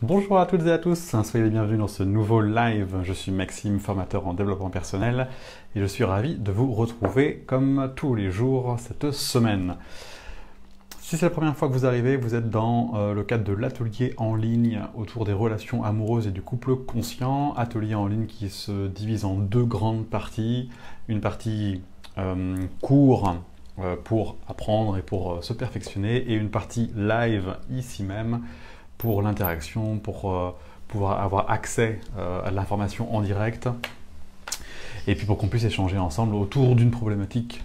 Bonjour à toutes et à tous, soyez les bienvenus dans ce nouveau live. Je suis Maxime, formateur en développement personnel et je suis ravi de vous retrouver comme tous les jours cette semaine. Si c'est la première fois que vous arrivez, vous êtes dans le cadre de l'atelier en ligne autour des relations amoureuses et du couple conscient. Atelier en ligne qui se divise en deux grandes parties. Une partie cours pour apprendre et pour se perfectionner et une partie live ici même pour l'interaction, pour pouvoir avoir accès à l'information en direct et puis pour qu'on puisse échanger ensemble autour d'une problématique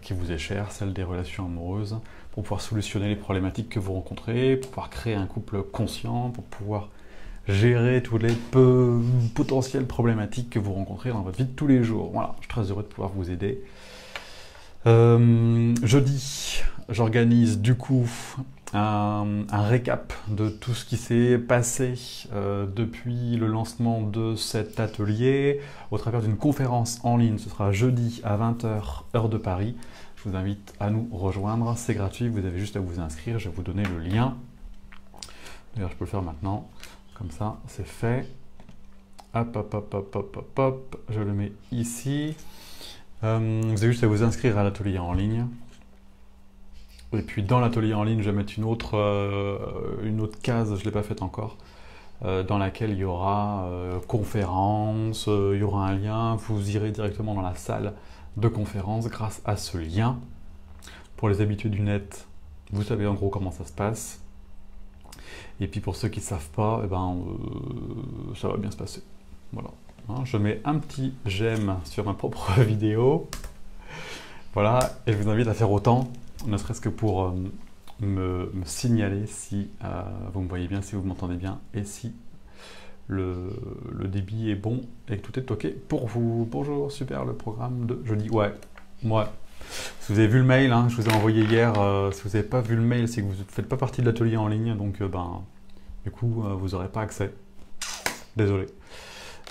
qui vous est chère, celle des relations amoureuses, pour pouvoir solutionner les problématiques que vous rencontrez, pour pouvoir créer un couple conscient, pour pouvoir gérer toutes les potentielles problématiques que vous rencontrez dans votre vie de tous les jours. Voilà, je suis très heureux de pouvoir vous aider. Jeudi, j'organise du coup un récap de tout ce qui s'est passé depuis le lancement de cet atelier au travers d'une conférence en ligne. Ce sera jeudi à 20h, heure de Paris. Je vous invite à nous rejoindre. C'est gratuit, vous avez juste à vous inscrire. Je vais vous donner le lien. D'ailleurs, je peux le faire maintenant. Comme ça, c'est fait. Hop, hop, hop, hop, hop, hop, hop. Je le mets ici. Vous avez juste à vous inscrire à l'atelier en ligne. Et puis dans l'atelier en ligne, je vais mettre une autre case, je ne l'ai pas faite encore, dans laquelle il y aura conférence, il y aura un lien, vous irez directement dans la salle de conférence grâce à ce lien. Pour les habitués du net, vous savez en gros comment ça se passe. Et puis pour ceux qui ne savent pas, eh ben, ça va bien se passer. Voilà. Je mets un petit j'aime sur ma propre vidéo. Voilà, et je vous invite à faire autant, ne serait-ce que pour me signaler si vous me voyez bien, si vous m'entendez bien, et si le débit est bon et que tout est OK pour vous. Bonjour, super, le programme de jeudi. Ouais. Si vous avez vu le mail, hein, je vous ai envoyé hier, si vous n'avez pas vu le mail, c'est que vous ne faites pas partie de l'atelier en ligne, donc du coup, vous n'aurez pas accès. Désolé.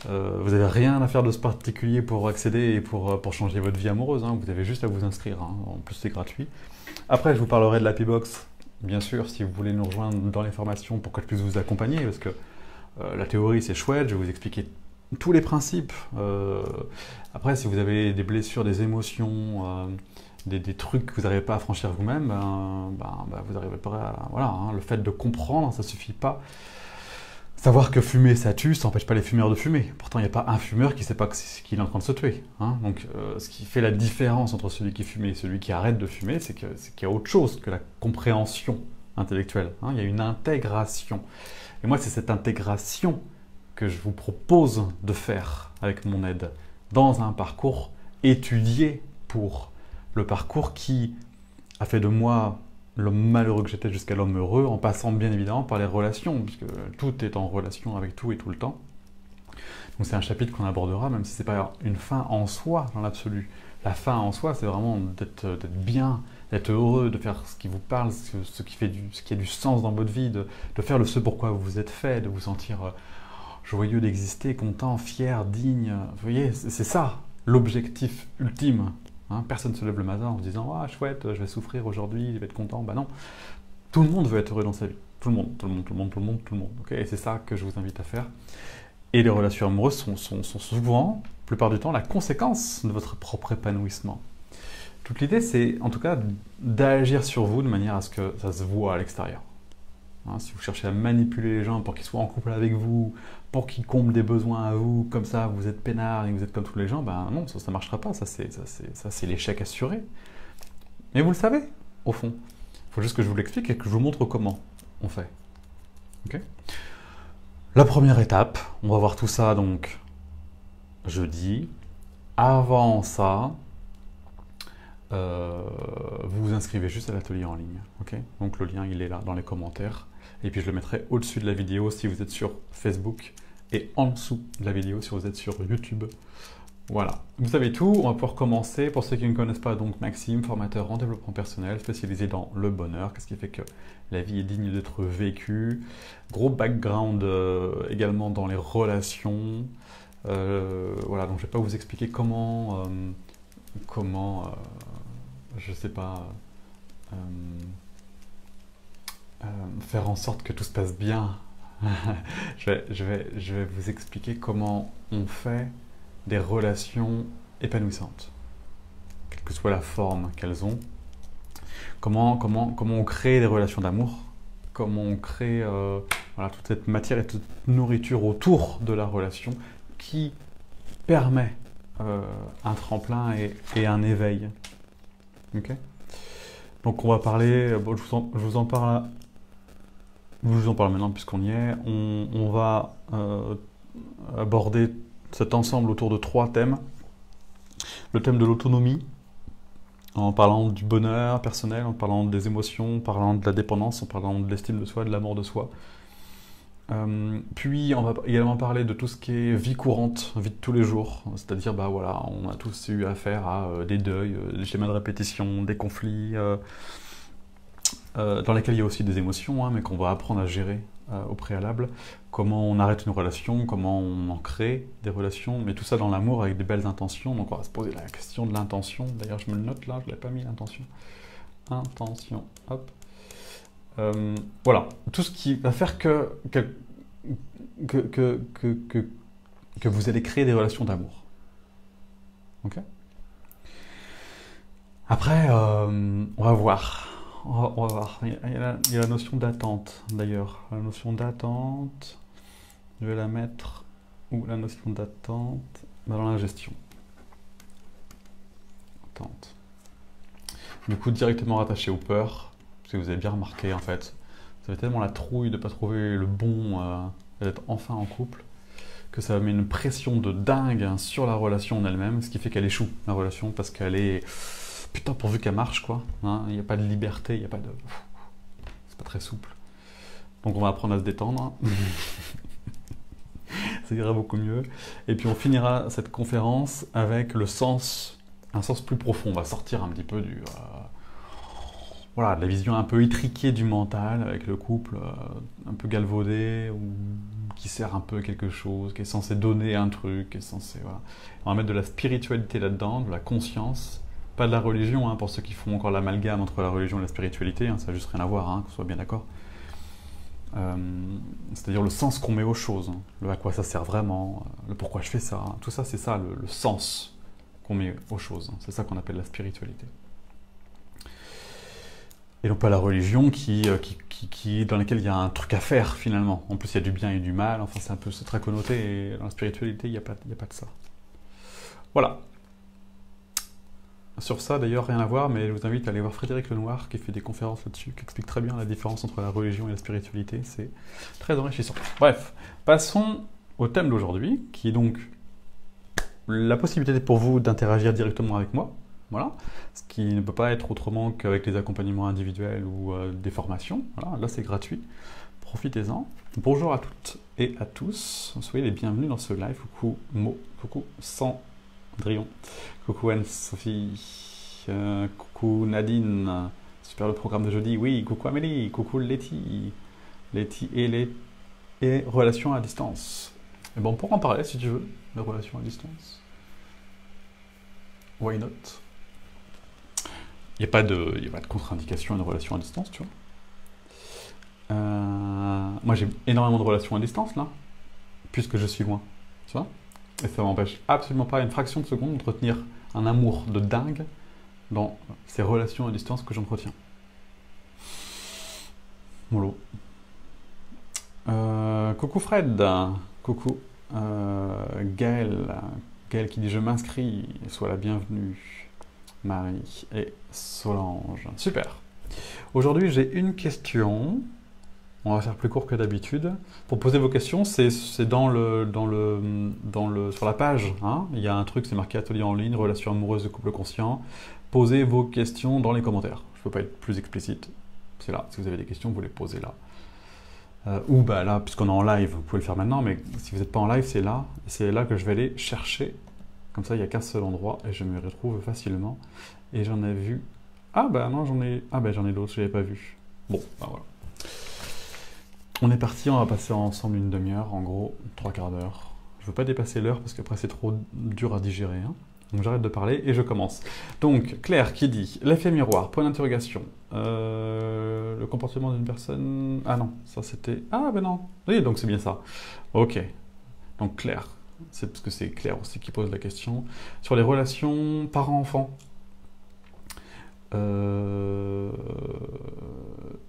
Vous n'avez rien à faire de ce particulier pour accéder et pour changer votre vie amoureuse, hein. Vous avez juste à vous inscrire, hein. En plus c'est gratuit. Après je vous parlerai de l'Happy Box, bien sûr, si vous voulez nous rejoindre dans les formations pour que je puisse vous accompagner, parce que la théorie c'est chouette, je vais vous expliquer tous les principes. Après si vous avez des blessures, des émotions, des trucs que vous n'arrivez pas à franchir vous-même, vous n'arrivez pas à... Voilà, hein, le fait de comprendre, ça ne suffit pas. Savoir que fumer ça tue, ça n'empêche pas les fumeurs de fumer. Pourtant, il n'y a pas un fumeur qui ne sait pas qu'il est en train de se tuer, hein. Donc, ce qui fait la différence entre celui qui fume et celui qui arrête de fumer, c'est qu'il y a autre chose que la compréhension intellectuelle, hein. Il y a une intégration. Et moi, c'est cette intégration que je vous propose de faire avec mon aide dans un parcours étudié pour le parcours qui a fait de moi l'homme malheureux que j'étais jusqu'à l'homme heureux, en passant bien évidemment par les relations, puisque tout est en relation avec tout et tout le temps. Donc c'est un chapitre qu'on abordera, même si ce n'est pas une fin en soi dans l'absolu. La fin en soi, c'est vraiment d'être bien, d'être heureux, de faire ce qui vous parle, ce qui a du sens dans votre vie, de faire ce pourquoi vous vous êtes fait, de vous sentir joyeux d'exister, content, fier, digne. Vous voyez, c'est ça l'objectif ultime. Hein, personne ne se lève le matin en se disant « Ah, chouette, je vais souffrir aujourd'hui, je vais être content. » Ben non, tout le monde veut être heureux dans sa vie. Tout le monde, tout le monde, tout le monde, tout le monde, tout le monde. Okay, et c'est ça que je vous invite à faire. Et les relations amoureuses sont souvent, la plupart du temps, la conséquence de votre propre épanouissement. Toute l'idée, c'est en tout cas d'agir sur vous de manière à ce que ça se voit à l'extérieur. Hein, si vous cherchez à manipuler les gens pour qu'ils soient en couple avec vous, pour qu'ils comblent des besoins à vous, comme ça vous êtes peinard et vous êtes comme tous les gens, ben non, ça ne marchera pas, ça c'est l'échec assuré. Mais vous le savez, au fond. Il faut juste que je vous l'explique et que je vous montre comment on fait. Okay. La première étape, on va voir tout ça donc jeudi. Avant ça, vous vous inscrivez juste à l'atelier en ligne. Okay, donc le lien il est là dans les commentaires. Et puis je le mettrai au-dessus de la vidéo si vous êtes sur Facebook et en dessous de la vidéo si vous êtes sur YouTube. Voilà, vous savez tout, on va pouvoir commencer. Pour ceux qui ne connaissent pas, donc Maxime, formateur en développement personnel, spécialisé dans le bonheur, qu'est-ce qui fait que la vie est digne d'être vécue. Gros background également dans les relations. Voilà, donc je ne vais pas vous expliquer comment je sais pas, faire en sorte que tout se passe bien Je vais vous expliquer comment on fait des relations épanouissantes, quelle que soit la forme qu'elles ont. Comment on crée des relations d'amour, comment on crée voilà, toute cette matière et toute nourriture autour de la relation qui permet un tremplin et un éveil. Okay. Donc on va parler, bon, je vous en parle maintenant puisqu'on y est. On va aborder cet ensemble autour de 3 thèmes. Le thème de l'autonomie, en parlant du bonheur personnel, en parlant des émotions, en parlant de la dépendance, en parlant de l'estime de soi, de l'amour de soi. Puis on va également parler de tout ce qui est vie courante, vie de tous les jours, c'est-à-dire bah voilà, on a tous eu affaire à des deuils, des schémas de répétition, des conflits, dans lesquels il y a aussi des émotions, hein, mais qu'on va apprendre à gérer au préalable, comment on arrête une relation, comment on en crée des relations, mais tout ça dans l'amour avec des belles intentions. Donc on va se poser la question de l'intention, d'ailleurs je me le note là, je ne l'avais pas mis l'intention. Intention, hop. Voilà, tout ce qui va faire que vous allez créer des relations d'amour. Ok. Après, on va voir. On va voir. Il y a la notion d'attente, d'ailleurs. La notion d'attente, je vais la mettre où la notion d'attente dans la gestion. Attente. Du coup, directement rattaché aux peurs, parce que vous avez bien remarqué, en fait, vous avez tellement la trouille de ne pas trouver le bon, d'être enfin en couple, que ça met une pression de dingue hein, sur la relation en elle-même, ce qui fait qu'elle échoue, la relation, parce qu'elle est... Putain, pourvu qu'elle marche, quoi. Hein, il n'y a pas de liberté, il n'y a pas de... C'est pas très souple. Donc on va apprendre à se détendre. Ça ira beaucoup mieux. Et puis on finira cette conférence avec le sens, un sens plus profond. On va sortir un petit peu du... voilà, de la vision un peu étriquée du mental, avec le couple un peu galvaudé, ou qui sert un peu à quelque chose, qui est censé donner un truc, qui est censé... Voilà. On va mettre de la spiritualité là-dedans, de la conscience. Pas de la religion, hein, pour ceux qui font encore l'amalgame entre la religion et la spiritualité, hein, ça n'a juste rien à voir, hein, qu'on soit bien d'accord. C'est-à-dire le sens qu'on met aux choses, hein, le à quoi ça sert vraiment, le pourquoi je fais ça, hein, tout ça c'est ça le sens qu'on met aux choses, hein, c'est ça qu'on appelle la spiritualité. Et non pas la religion dans laquelle il y a un truc à faire finalement. En plus il y a du bien et du mal, enfin c'est très connoté, et dans la spiritualité il n'y a pas de ça. Voilà. Sur ça, d'ailleurs, rien à voir, mais je vous invite à aller voir Frédéric Lenoir qui fait des conférences là-dessus, qui explique très bien la différence entre la religion et la spiritualité. C'est très enrichissant. Bref, passons au thème d'aujourd'hui, qui est donc la possibilité pour vous d'interagir directement avec moi. Voilà, ce qui ne peut pas être autrement qu'avec les accompagnements individuels ou des formations. Voilà, là c'est gratuit. Profitez-en. Bonjour à toutes et à tous. Soyez les bienvenus dans ce live. Coucou Mo, coucou Cendrillon, coucou Anne-Sophie, coucou Nadine, super le programme de jeudi, oui, coucou Amélie, coucou Letty et relations à distance. Et bon, on pourra en parler si tu veux, de relations à distance. Why not? Il n'y a pas de contre-indication à une relation à distance, tu vois. Moi j'ai énormément de relations à distance là, puisque je suis loin, tu vois. Et ça m'empêche absolument pas une fraction de seconde d'entretenir un amour de dingue dans ces relations à distance que j'entretiens. Mollo. Coucou Fred, coucou Gaël qui dit je m'inscris, sois la bienvenue. Marie et Solange. Super. Aujourd'hui j'ai une question. On va faire plus court que d'habitude. Pour poser vos questions, c'est sur la page. Hein, il y a un truc, c'est marqué atelier en ligne, relations amoureuses de couple conscient. Posez vos questions dans les commentaires. Je ne peux pas être plus explicite. C'est là. Si vous avez des questions, vous les posez là. Ou bah là, puisqu'on est en live, vous pouvez le faire maintenant, mais si vous n'êtes pas en live, c'est là. C'est là que je vais aller chercher. Comme ça, il n'y a qu'un seul endroit et je me retrouve facilement. Et j'en ai vu... Ah bah non, j'en ai d'autres, je ne l'avais pas vu. Bon, bah voilà. On est parti, on va passer ensemble une demi-heure, en gros, 3/4 d'heure. Je ne veux pas dépasser l'heure parce qu'après c'est trop dur à digérer. Hein. Donc j'arrête de parler et je commence. Donc Claire qui dit l'effet miroir, point d'interrogation. Le comportement d'une personne... Ah non, ça c'était... Ah ben non, oui donc c'est bien ça. Ok, donc Claire, c'est parce que c'est Claire aussi qui pose la question. Sur les relations parents-enfants.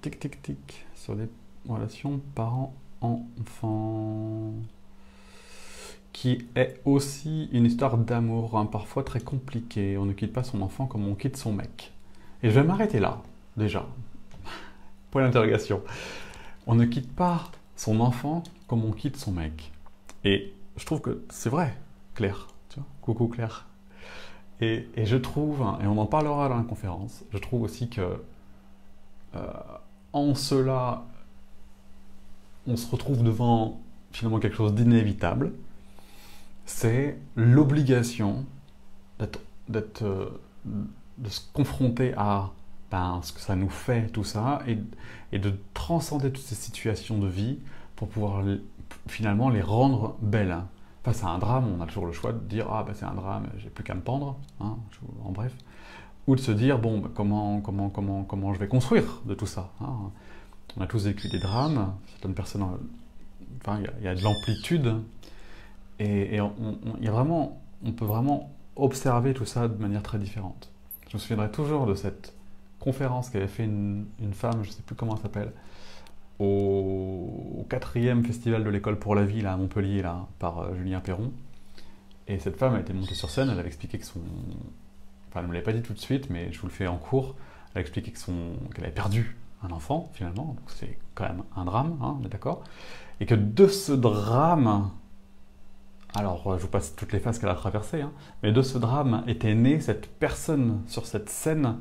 Tic tic tic, sur les relations parents-enfants. Qui est aussi une histoire d'amour, hein, parfois très compliquée. On ne quitte pas son enfant comme on quitte son mec. Et je vais m'arrêter là, déjà. Point d'interrogation. On ne quitte pas son enfant comme on quitte son mec. Et je trouve que c'est vrai, Claire. Tu vois, coucou Claire. Et je trouve, hein, et on en parlera dans la conférence, je trouve aussi que en cela, on se retrouve devant finalement quelque chose d'inévitable. C'est l'obligation de se confronter à ce que ça nous fait, tout ça, et de transcender toutes ces situations de vie pour pouvoir finalement les rendre belles. Face à un drame, on a toujours le choix de dire « Ah, ben c'est un drame, j'ai plus qu'à me pendre hein, », en bref. Ou de se dire « Bon, ben, comment je vais construire de tout ça hein. ?» On a tous vécu des drames, certaines personnes... Enfin, il y a de l'amplitude. Et on peut vraiment observer tout ça de manière très différente. Je me souviendrai toujours de cette conférence qu'avait fait une femme, je ne sais plus comment elle s'appelle, au 4e festival de l'école pour la vie là, à Montpellier là, par Julien Perron. Et cette femme a été montée sur scène, elle avait expliqué que son... Enfin, elle ne me l'avait pas dit tout de suite, mais je vous le fais en cours. Elle a expliqué qu'elle avait perdu un enfant, finalement. Donc c'est quand même un drame, hein, on est d'accord. Et que de ce drame... Alors, je vous passe toutes les phases qu'elle a traversées, hein, mais de ce drame était née cette personne sur cette scène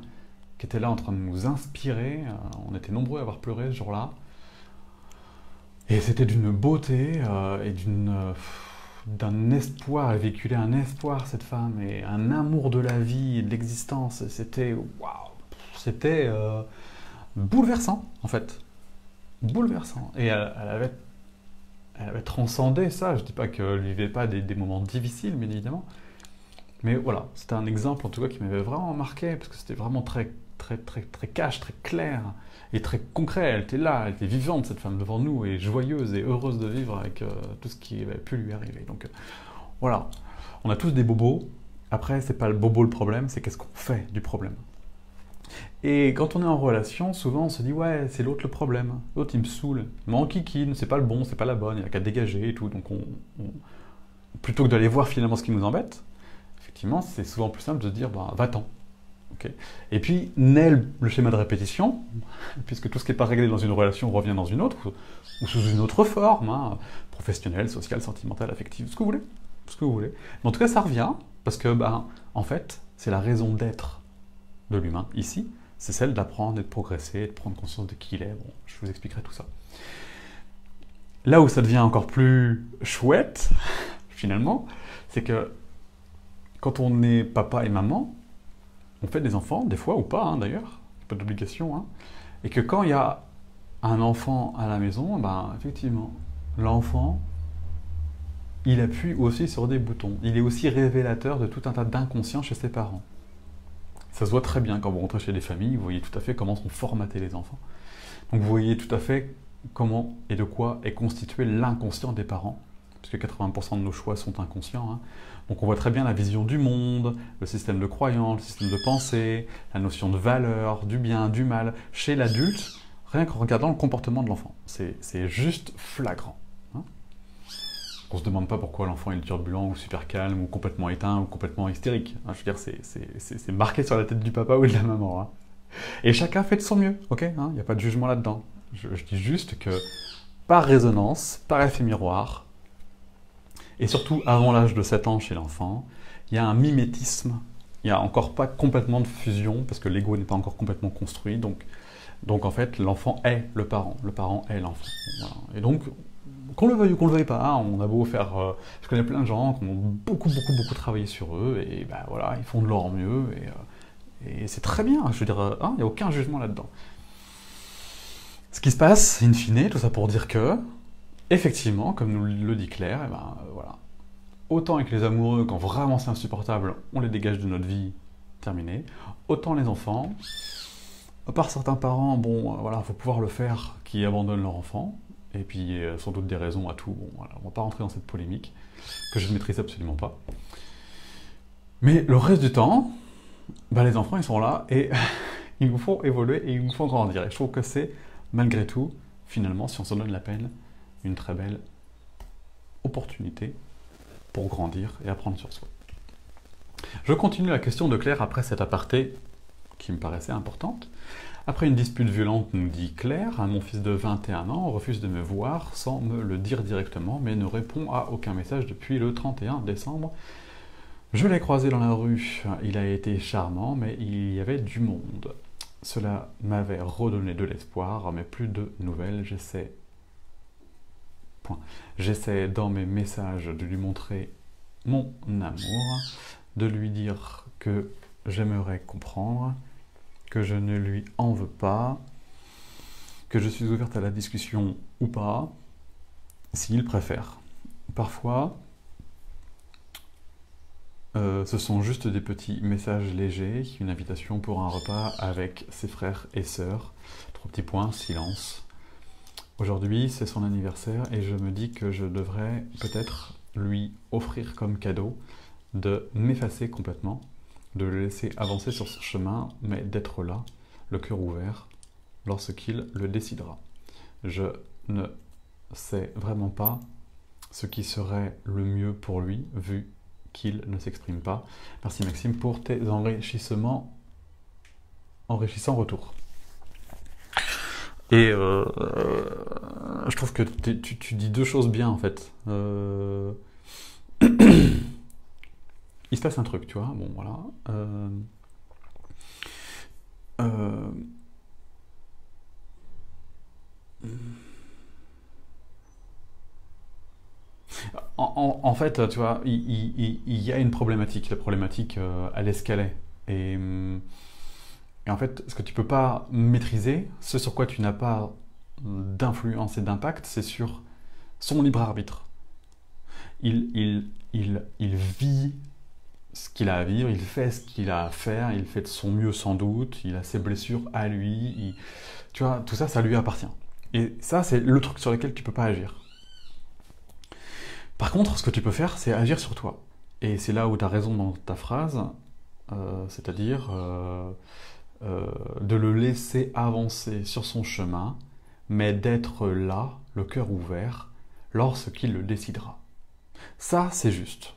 qui était là en train de nous inspirer. On était nombreux à avoir pleuré ce jour-là. Et c'était d'une beauté et d'un espoir. Elle véhiculait un espoir, cette femme, et un amour de la vie et de l'existence. C'était waouh, c'était bouleversant, en fait. Bouleversant. Et elle avait transcendé ça. Je ne dis pas qu'elle ne vivait pas des moments difficiles, bien évidemment. Mais voilà, c'était un exemple, en tout cas, qui m'avait vraiment marqué, parce que c'était vraiment très cash, très clair, et très concret. Elle était là, elle était vivante, cette femme, devant nous, et joyeuse et heureuse de vivre avec tout ce qui avait pu lui arriver. Donc voilà, on a tous des bobos. Après, c'est pas le bobo le problème, c'est qu'est-ce qu'on fait du problème. Et quand on est en relation, souvent on se dit ouais, c'est l'autre le problème, l'autre il me saoule, il m'enquiquine, c'est pas le bon, c'est pas la bonne, il n'y a qu'à dégager et tout. Donc plutôt que d'aller voir finalement ce qui nous embête, effectivement c'est souvent plus simple de se dire bah, va-t'en. Okay. Et puis naît le schéma de répétition, puisque tout ce qui n'est pas réglé dans une relation revient dans une autre, ou sous une autre forme, hein, professionnelle, sociale, sentimentale, affective, ce que vous voulez. Ce que vous voulez. Mais en tout cas ça revient, parce que bah, en fait c'est la raison d'être de l'humain ici, c'est celle d'apprendre et de progresser, de prendre conscience de qui il est. Bon, je vous expliquerai tout ça. Là où ça devient encore plus chouette, finalement, c'est que quand on est papa et maman, on fait des enfants, des fois ou pas hein, d'ailleurs, pas d'obligation, hein, et que quand il y a un enfant à la maison, ben, effectivement, l'enfant, il appuie aussi sur des boutons. Il est aussi révélateur de tout un tas d'inconscients chez ses parents. Ça se voit très bien quand vous rentrez chez des familles, vous voyez tout à fait comment sont formatés les enfants. Donc vous voyez tout à fait comment et de quoi est constitué l'inconscient des parents, puisque 80% de nos choix sont inconscients. Hein. Donc on voit très bien la vision du monde, le système de croyance, le système de pensée, la notion de valeur, du bien, du mal, chez l'adulte, rien qu'en regardant le comportement de l'enfant. C'est juste flagrant. On ne se demande pas pourquoi l'enfant est turbulent ou super calme ou complètement éteint ou complètement hystérique. Je veux dire, c'est marqué sur la tête du papa ou de la maman. Hein. Et chacun fait de son mieux, ok? Il n'y a pas de jugement là-dedans. Je dis juste que par résonance, par effet miroir, et surtout avant l'âge de 7 ans chez l'enfant, il y a un mimétisme. Il n'y a encore pas complètement de fusion parce que l'ego n'est pas encore complètement construit. Donc en fait, l'enfant est le parent est l'enfant. Voilà. Et donc, qu'on le veuille ou qu'on le veuille pas, hein, on a beau faire... je connais plein de gens qui ont beaucoup travaillé sur eux, et ben voilà, ils font de leur mieux, et c'est très bien, je veux dire, il n'y a aucun jugement là-dedans. Ce qui se passe, in fine, tout ça pour dire que, effectivement, comme nous le dit Claire, eh ben, voilà, Autant avec les amoureux, quand vraiment c'est insupportable, on les dégage de notre vie, terminé. Autant les enfants, par certains parents, bon, voilà, faut pouvoir le faire, qui abandonnent leur enfant, et puis sans doute des raisons à tout. Bon, voilà, on va pas rentrer dans cette polémique, que je ne maîtrise absolument pas. Mais le reste du temps, bah, les enfants, ils sont là, et ils nous font évoluer, et ils nous font grandir. Et je trouve que c'est, malgré tout, finalement, si on se donne la peine, une très belle opportunité pour grandir et apprendre sur soi. Je continue la question de Claire après cet aparté qui me paraissait importante. Après une dispute violente, nous dit Claire, mon fils de 21 ans refuse de me voir sans me le dire directement, mais ne répond à aucun message depuis le 31 décembre. Je l'ai croisé dans la rue, il a été charmant, mais il y avait du monde. Cela m'avait redonné de l'espoir, mais plus de nouvelles, J'essaie dans mes messages de lui montrer mon amour, de lui dire que j'aimerais comprendre, que je ne lui en veux pas, que je suis ouverte à la discussion ou pas, s'il préfère. Parfois, ce sont juste des petits messages légers, une invitation pour un repas avec ses frères et sœurs. 3 petits points, silence. Aujourd'hui, c'est son anniversaire et je me dis que je devrais peut-être lui offrir comme cadeau de m'effacer complètement, de le laisser avancer sur son chemin, mais d'être là, le cœur ouvert, lorsqu'il le décidera. Je ne sais vraiment pas ce qui serait le mieux pour lui, vu qu'il ne s'exprime pas. Merci Maxime pour tes enrichissants retours. Et je trouve que tu dis 2 choses bien en fait. Il se passe un truc, tu vois. Bon, voilà. En fait, tu vois, il y a une problématique. La problématique, elle escalait. Et en fait, ce que tu peux pas maîtriser, ce sur quoi tu n'as pas d'influence et d'impact, c'est sur son libre arbitre. Il vit ce qu'il a à vivre, il fait ce qu'il a à faire, il fait de son mieux sans doute, il a ses blessures à lui, tu vois, tout ça, ça lui appartient. Et ça, c'est le truc sur lequel tu peux pas agir. Par contre, ce que tu peux faire, c'est agir sur toi. Et c'est là où tu as raison dans ta phrase, c'est-à-dire de le laisser avancer sur son chemin, mais d'être là, le cœur ouvert, lorsqu'il le décidera. Ça, c'est juste.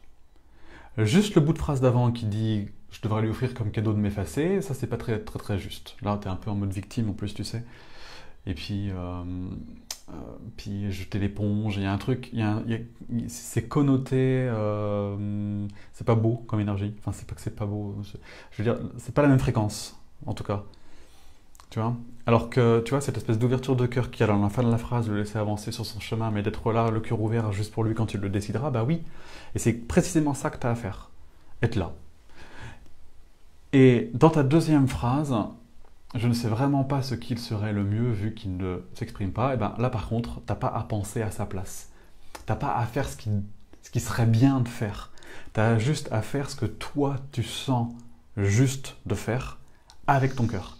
Juste le bout de phrase d'avant qui dit « je devrais lui offrir comme cadeau de m'effacer », ça, c'est pas très, très, très juste. Là, tu es un peu en mode victime, en plus, tu sais. Et puis jeter l'éponge, il y a un truc, c'est connoté, c'est pas beau comme énergie. Enfin, c'est pas que c'est pas beau, je veux dire, c'est pas la même fréquence, en tout cas. Tu vois? Alors que, tu vois, cette espèce d'ouverture de cœur qui a dans la fin de la phrase, le laisser avancer sur son chemin, mais d'être là, le cœur ouvert juste pour lui quand il le décidera, bah oui. Et c'est précisément ça que tu as à faire. Être là. Et dans ta deuxième phrase, je ne sais vraiment pas ce qu'il serait le mieux vu qu'il ne s'exprime pas, et ben là par contre, t'as pas à penser à sa place. T'as pas à faire ce qui serait bien de faire. T'as juste à faire ce que toi tu sens juste de faire avec ton cœur.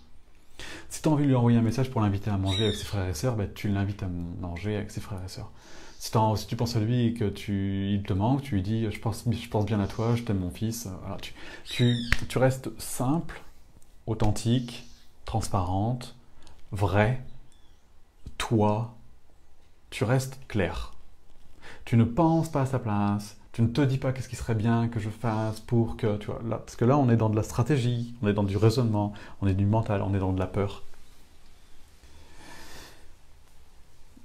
Si tu as envie de lui envoyer un message pour l'inviter à manger avec ses frères et sœurs, ben, tu l'invites à manger avec ses frères et sœurs. Si tu penses à lui et que il te manque, tu lui dis je pense bien à toi, je t'aime mon fils. Voilà, tu restes simple, authentique, transparente, vraie, toi, tu restes clair. Tu ne penses pas à sa place, tu ne te dis pas qu'est-ce qui serait bien que je fasse pour que, tu vois, là, parce que là on est dans de la stratégie, on est dans du raisonnement, on est du mental, on est dans de la peur.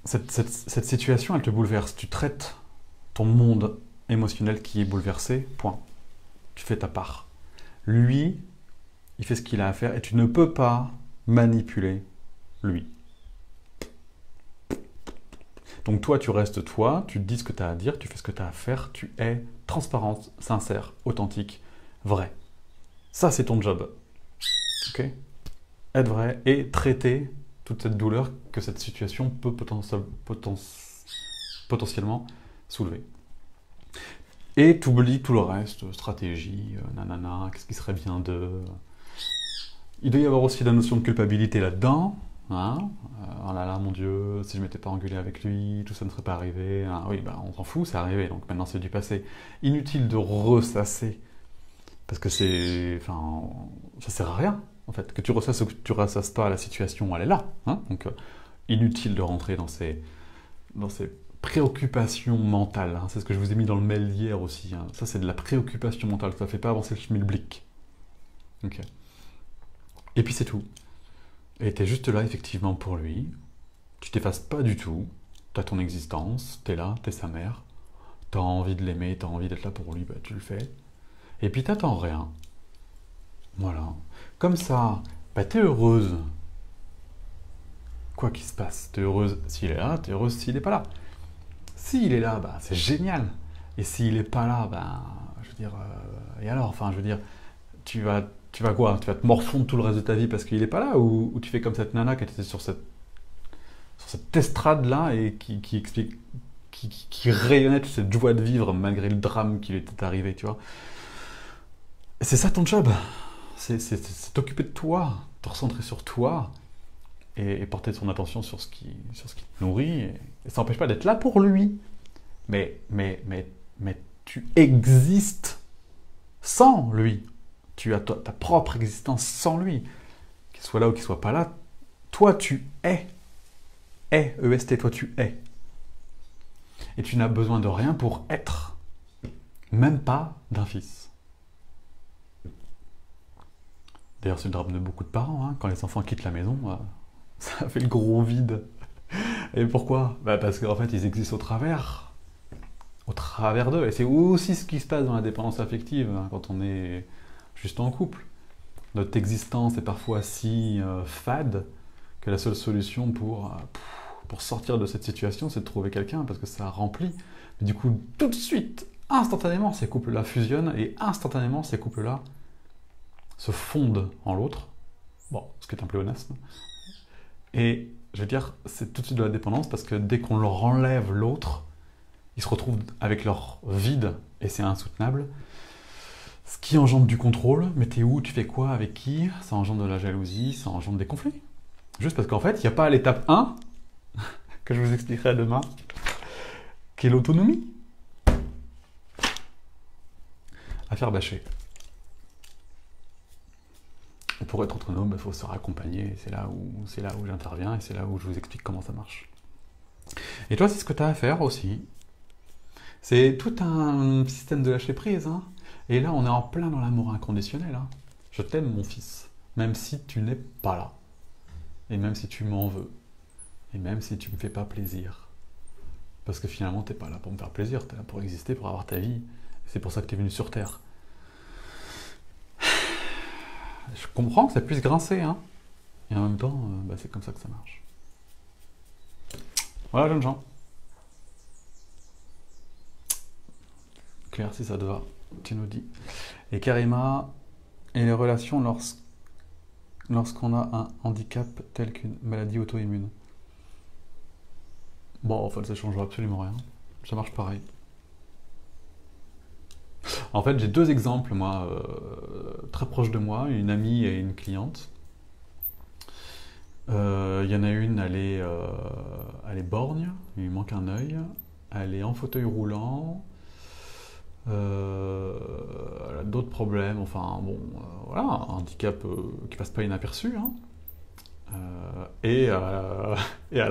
Cette situation, elle te bouleverse, tu traites ton monde émotionnel qui est bouleversé, point. Tu fais ta part. Lui, il fait ce qu'il a à faire et tu ne peux pas manipuler lui. Donc toi, tu restes toi, tu te dis ce que tu as à dire, tu fais ce que tu as à faire, tu es transparente, sincère, authentique, vrai. Ça, c'est ton job. Ok? Être vrai et traiter toute cette douleur que cette situation peut potentiellement soulever. Et t'oublies tout le reste, stratégie, nanana, qu'est-ce qui serait bien de... Il doit y avoir aussi la notion de culpabilité là-dedans. Hein, oh là là, mon Dieu, si je m'étais pas engueulé avec lui, tout ça ne serait pas arrivé. Hein, oui, bah, on s'en fout, c'est arrivé, donc maintenant c'est du passé. Inutile de ressasser, parce que c'est... Enfin, ça sert à rien, en fait. Que tu ressasses ou que tu ressasses pas, la situation, elle est là. Hein, donc, inutile de rentrer dans ces préoccupations mentales. Hein. C'est ce que je vous ai mis dans le mail hier aussi. Hein. Ça, c'est de la préoccupation mentale. Ça ne fait pas avancer le schmilblick. Ok. Et puis c'est tout. Et t'es juste là, effectivement, pour lui. Tu t'effaces pas du tout. T'as ton existence. T'es là, t'es sa mère. T'as envie de l'aimer, t'as envie d'être là pour lui, bah tu le fais. Et puis t'attends rien. Voilà. Comme ça, bah t'es heureuse. Quoi qu'il se passe, t'es heureuse s'il est là, t'es heureuse s'il n'est pas là. S'il est là, bah, c'est génial. Et s'il n'est pas là, bah, je veux dire, et alors, enfin, je veux dire, tu vas quoi? Tu vas te morfondre tout le reste de ta vie parce qu'il n'est pas là, ou tu fais comme cette nana qui était sur cette estrade-là et qui explique, qui rayonnait toute cette joie de vivre malgré le drame qui lui était arrivé, tu vois. Et c'est ça ton job. C'est t'occuper de toi, te recentrer sur toi et porter son attention sur ce qui te nourrit. Et ça n'empêche pas d'être là pour lui. Mais tu existes sans lui. Tu as ta propre existence sans lui. Qu'il soit là ou qu'il soit pas là, toi tu es. E-S-T, toi tu es. Et tu n'as besoin de rien pour être. Même pas d'un fils. D'ailleurs, c'est le drame de beaucoup de parents. Hein. Quand les enfants quittent la maison, ça fait le gros vide. Et pourquoi? Bah parce qu'en fait, ils existent au travers d'eux. Et c'est aussi ce qui se passe dans la dépendance affective, hein, quand on est juste en couple. Notre existence est parfois si fade que la seule solution pour sortir de cette situation, c'est de trouver quelqu'un, parce que ça remplit. Mais du coup, tout de suite, instantanément, ces couples-là fusionnent, et instantanément, ces couples-là se fondent en l'autre. Bon, ce qui est un pléonasme. Et je veux dire, c'est tout de suite de la dépendance, parce que dès qu'on leur enlève l'autre, ils se retrouvent avec leur vide, et c'est insoutenable. Ce qui engendre du contrôle, mais t'es où, tu fais quoi, avec qui, ça engendre de la jalousie, ça engendre des conflits. Juste parce qu'en fait, il n'y a pas l'étape 1, que je vous expliquerai demain, qui est l'autonomie. À faire bâcher. Et pour être autonome, il faut se raccompagner, c'est là où j'interviens, et c'est là où je vous explique comment ça marche. Et toi, c'est ce que tu as à faire aussi. C'est tout un système de lâcher prise, hein. Et là, on est en plein dans l'amour inconditionnel. Hein. Je t'aime, mon fils, même si tu n'es pas là. Et même si tu m'en veux. Et même si tu me fais pas plaisir. Parce que finalement, t'es pas là pour me faire plaisir, t'es là pour exister, pour avoir ta vie. C'est pour ça que t'es venu sur Terre. Je comprends que ça puisse grincer, hein. Et en même temps, c'est comme ça que ça marche. Voilà, jeunes gens. Claire, si ça te va, tu nous dis. Et Karima, et les relations lorsqu'on a un handicap tel qu'une maladie auto-immune. Bon, en fait, ça changera absolument rien. Ça marche pareil. En fait, j'ai deux exemples, moi, très proches de moi, une amie et une cliente. Il y en a une, elle est borgne, il lui manque un œil, elle est en fauteuil roulant, elle a d'autres problèmes, enfin bon, voilà, un handicap qui passe pas inaperçu, hein. Et elle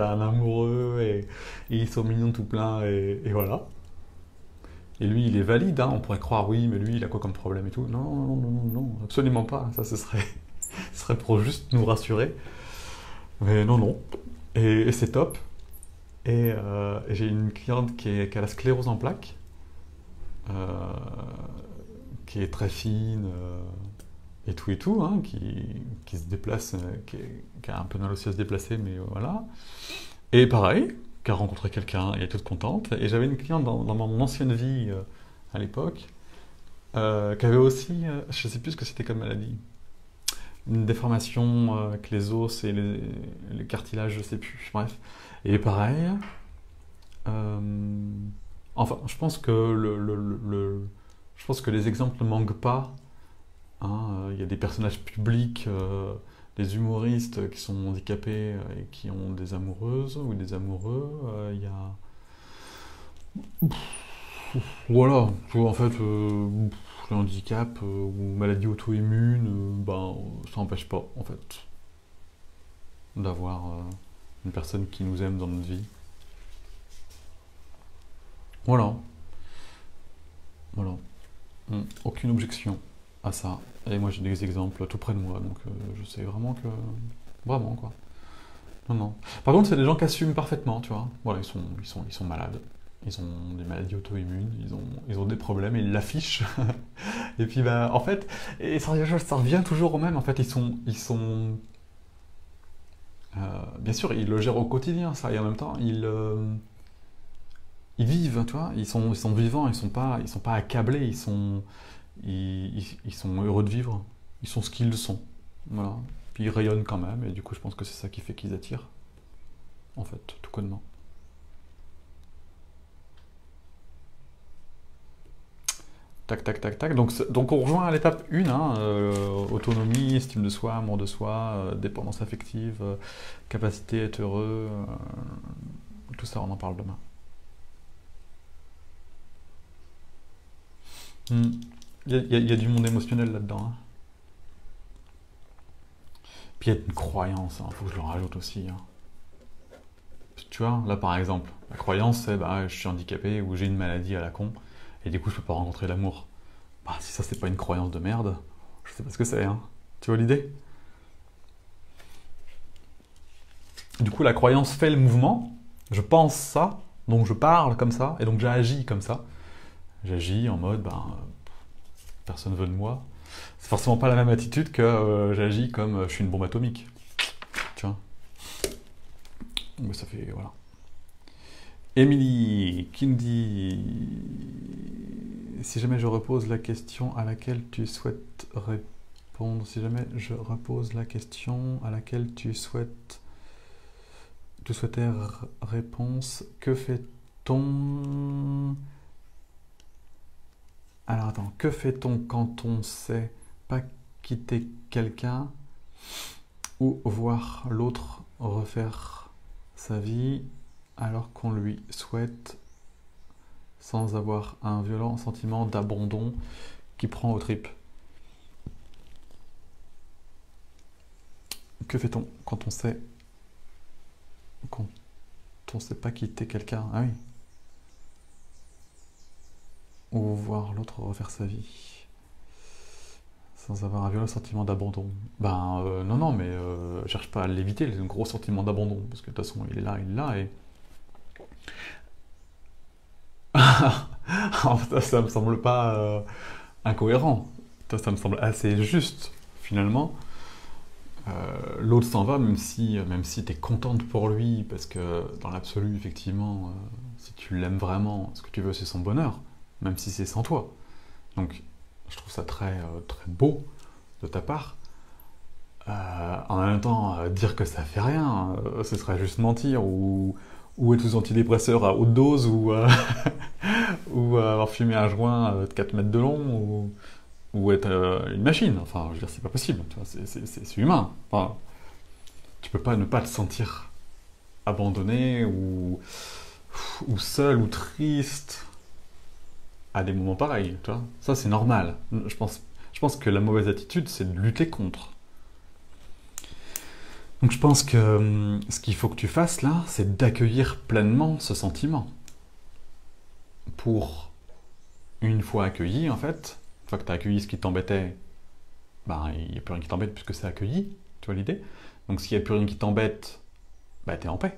a un amoureux, et ils sont mignons tout plein, et voilà. Et lui, il est valide, hein. On pourrait croire, oui, mais lui, il a quoi comme problème et tout. Non, non, non, non, non, absolument pas. Ça, ce serait pour juste nous rassurer. Mais non, non. Et c'est top. Et j'ai une cliente qui a la sclérose en plaques, qui est très fine, et tout, hein, qui se déplace, qui a un peu de mal aussi à se déplacer, mais voilà. Et pareil, qui a rencontré quelqu'un et est toute contente. Et j'avais une cliente dans mon ancienne vie, à l'époque, qui avait aussi, je ne sais plus ce que c'était comme maladie, une déformation avec les os et les cartilages, je ne sais plus, bref. Et pareil, en enfin, je pense que je pense que les exemples ne manquent pas. Hein. Il y a des personnages publics, des humoristes qui sont handicapés et qui ont des amoureuses ou des amoureux. Il y a... Voilà, tu vois, en fait, le handicap ou maladie auto-immune, ben, ça n'empêche pas, en fait, d'avoir une personne qui nous aime dans notre vie. Voilà, voilà. Aucune objection à ça. Et moi, j'ai des exemples tout près de moi, donc je sais vraiment que... Vraiment, quoi. Non, non. Par contre, c'est des gens qui assument parfaitement, tu vois. Voilà, ils sont malades. Ils ont des maladies auto-immunes, ils ont des problèmes et ils l'affichent. Et puis, bah, en fait, et ça revient toujours au même. En fait, bien sûr, ils le gèrent au quotidien, ça, et en même temps, ils vivent, tu vois. Ils sont vivants, ils sont pas accablés, ils sont heureux de vivre. Ils sont ce qu'ils sont. Voilà. Puis ils rayonnent quand même, et du coup, je pense que c'est ça qui fait qu'ils attirent, en fait, tout connement. Tac, tac, tac, tac. Donc on rejoint à l'étape 1, hein, autonomie, estime de soi, amour de soi, dépendance affective, capacité à être heureux, tout ça on en parle demain. Hmm. Il y a du monde émotionnel là-dedans. Hein. Puis il y a une croyance, il faut que je le rajoute aussi. Hein. Tu vois, là par exemple, la croyance c'est bah, je suis handicapé ou j'ai une maladie à la con, et du coup je peux pas rencontrer l'amour. Bah, si ça c'est pas une croyance de merde, je sais pas ce que c'est. Hein. Tu vois l'idée? Du coup, la croyance fait le mouvement, je pense ça, donc je parle comme ça, et donc j'agis comme ça. J'agis en mode, ben, personne veut de moi. C'est forcément pas la même attitude que j'agis comme je suis une bombe atomique. Tu vois? Mais ça fait, voilà. Émilie qui me dit si jamais je repose la question à laquelle tu souhaites répondre, si jamais je repose la question à laquelle tu souhaitais réponse, que fait-on? Alors attends, que fait-on quand on sait pas quitter quelqu'un ou voir l'autre refaire sa vie alors qu'on lui souhaite sans avoir un violent sentiment d'abandon qui prend aux tripes? Que fait-on quand on sait pas quitter quelqu'un? Ah oui. Ou voir l'autre refaire sa vie sans avoir un violent sentiment d'abandon. Ben non, non, mais cherche pas à l'éviter, le gros sentiment d'abandon, parce que de toute façon il est là, et... En fait, ça me semble pas incohérent. Ça me semble assez juste, finalement. L'autre s'en va, même si t'es contente pour lui, parce que dans l'absolu, effectivement, si tu l'aimes vraiment, ce que tu veux, c'est son bonheur, même si c'est sans toi. Donc, je trouve ça très, très beau de ta part. En même temps, dire que ça fait rien, ce serait juste mentir, ou être sous antidépresseur à haute dose, ou avoir fumé un joint de 4 mètres de long, ou être une machine. Enfin, je veux dire, c'est pas possible, tu vois, c'est humain. Enfin, tu peux pas ne pas te sentir abandonné, ou seul, ou triste à des moments pareils, tu vois. Ça, c'est normal. Je pense que la mauvaise attitude, c'est de lutter contre. Donc je pense que ce qu'il faut que tu fasses là, c'est d'accueillir pleinement ce sentiment. Pour, une fois accueilli, en fait, une fois que tu as accueilli ce qui t'embêtait, ben, il n'y a plus rien qui t'embête puisque c'est accueilli, tu vois l'idée? Donc s'il n'y a plus rien qui t'embête, ben, tu es en paix.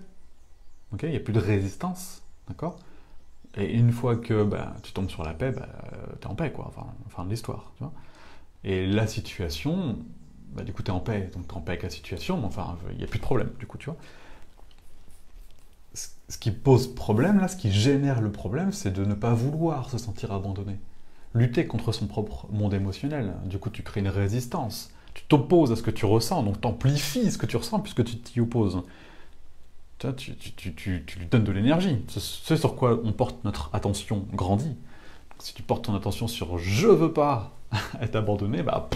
Okay, il n'y a plus de résistance, d'accord? Et une fois que ben, tu tombes sur la paix, ben, tu es en paix, quoi, enfin, fin de l'histoire, tu vois? Et la situation, bah, du coup, tu es en paix, donc tu es en paix avec la situation, mais enfin, il n'y a plus de problème, du coup, tu vois. Ce qui pose problème, là, ce qui génère le problème, c'est de ne pas vouloir se sentir abandonné. Lutter contre son propre monde émotionnel. Du coup, tu crées une résistance. Tu t'opposes à ce que tu ressens, donc tu amplifies ce que tu ressens puisque tu t'y opposes. tu lui donnes de l'énergie. C'est sur quoi on porte notre attention grandit. Si tu portes ton attention sur je veux pas être abandonné, bah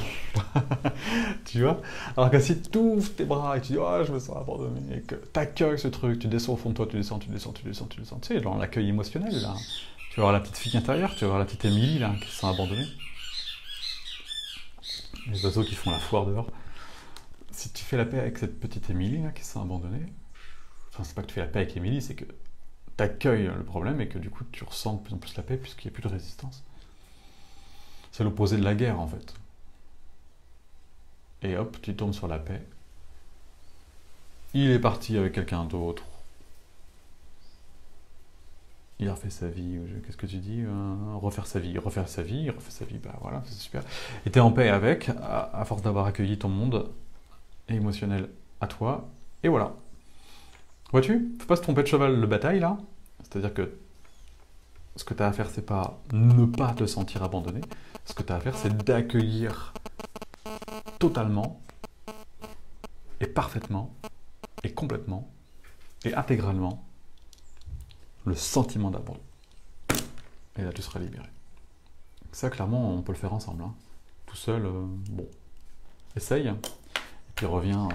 tu vois. Alors que si tu ouvres tes bras et tu dis oh je me sens abandonné et que tu accueilles ce truc, tu descends au fond de toi, tu descends, tu sais, genre l'accueil émotionnel là. Tu vas voir la petite fille intérieure, tu vas voir la petite Émilie là qui se sent abandonnée. Les oiseaux qui font la foire dehors. Si tu fais la paix avec cette petite Émilie là qui se sent abandonnée, enfin c'est pas que tu fais la paix avec Émilie, c'est que tu accueilles le problème et que du coup tu ressens de plus en plus la paix puisqu'il n'y a plus de résistance. C'est l'opposé de la guerre en fait. Et hop, tu tombes sur la paix. Il est parti avec quelqu'un d'autre. Il a refait sa vie, qu'est-ce que tu dis refaire sa vie, bah voilà, c'est super. Et t'es en paix avec, à force d'avoir accueilli ton monde émotionnel à toi, et voilà. Vois-tu, faut pas se tromper de cheval de bataille là, c'est-à-dire que ce que tu as à faire, c'est pas ne pas te sentir abandonné, ce que tu as à faire, c'est d'accueillir totalement, et parfaitement, et complètement, et intégralement, le sentiment d'abandon. Et là, tu seras libéré. Ça, clairement, on peut le faire ensemble. Hein. Tout seul, bon. Essaye, et puis reviens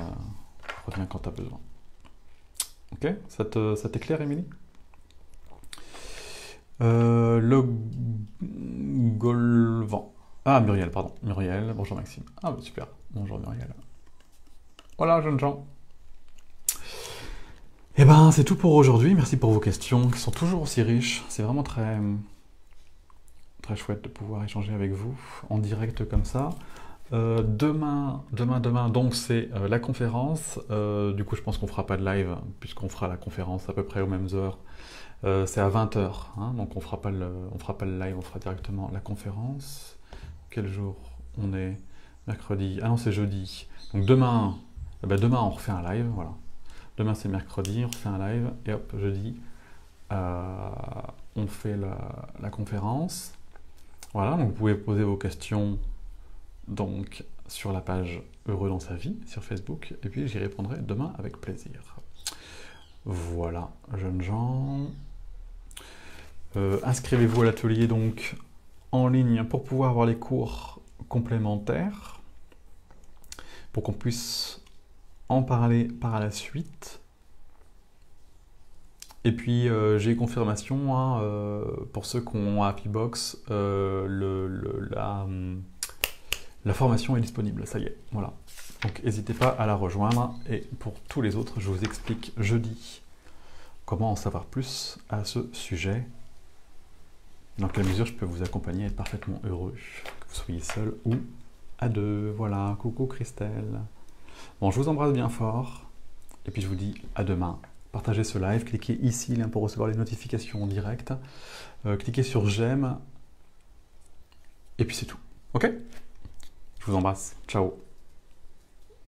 quand tu as besoin. Ok? Ça t'éclaire, Émilie? Le Golvan. Ah, Muriel, pardon. Muriel, bonjour Maxime. Ah, bah, super. Bonjour Muriel. Voilà, jeunes gens. Eh ben, c'est tout pour aujourd'hui. Merci pour vos questions qui sont toujours aussi riches. C'est vraiment très, très chouette de pouvoir échanger avec vous en direct comme ça. Demain, donc c'est la conférence. Du coup, je pense qu'on fera pas de live puisqu'on fera la conférence à peu près aux mêmes heures. C'est à 20h, hein, donc on fera pas le live, on fera directement la conférence. Quel jour on est? Mercredi. Ah non, c'est jeudi. Donc demain, demain on refait un live, voilà. Demain c'est mercredi, on refait un live, et hop, jeudi, on fait la conférence. Voilà, donc vous pouvez poser vos questions donc sur la page Heureux dans sa vie sur Facebook, et puis j'y répondrai demain avec plaisir. Voilà, jeunes gens. Inscrivez-vous à l'atelier donc en ligne pour pouvoir avoir les cours complémentaires, pour qu'on puisse en parler par la suite. Et puis j'ai confirmation hein, pour ceux qui ont Happy Box, la formation est disponible, ça y est, voilà. Donc n'hésitez pas à la rejoindre, et pour tous les autres, je vous explique jeudi comment en savoir plus à ce sujet, dans quelle mesure je peux vous accompagner et être parfaitement heureux, que vous soyez seul ou à deux. Voilà, coucou Christelle. Bon, je vous embrasse bien fort, et puis je vous dis à demain. Partagez ce live, cliquez ici pour recevoir les notifications en direct, cliquez sur j'aime, et puis c'est tout. Ok? Je vous embrasse. Ciao.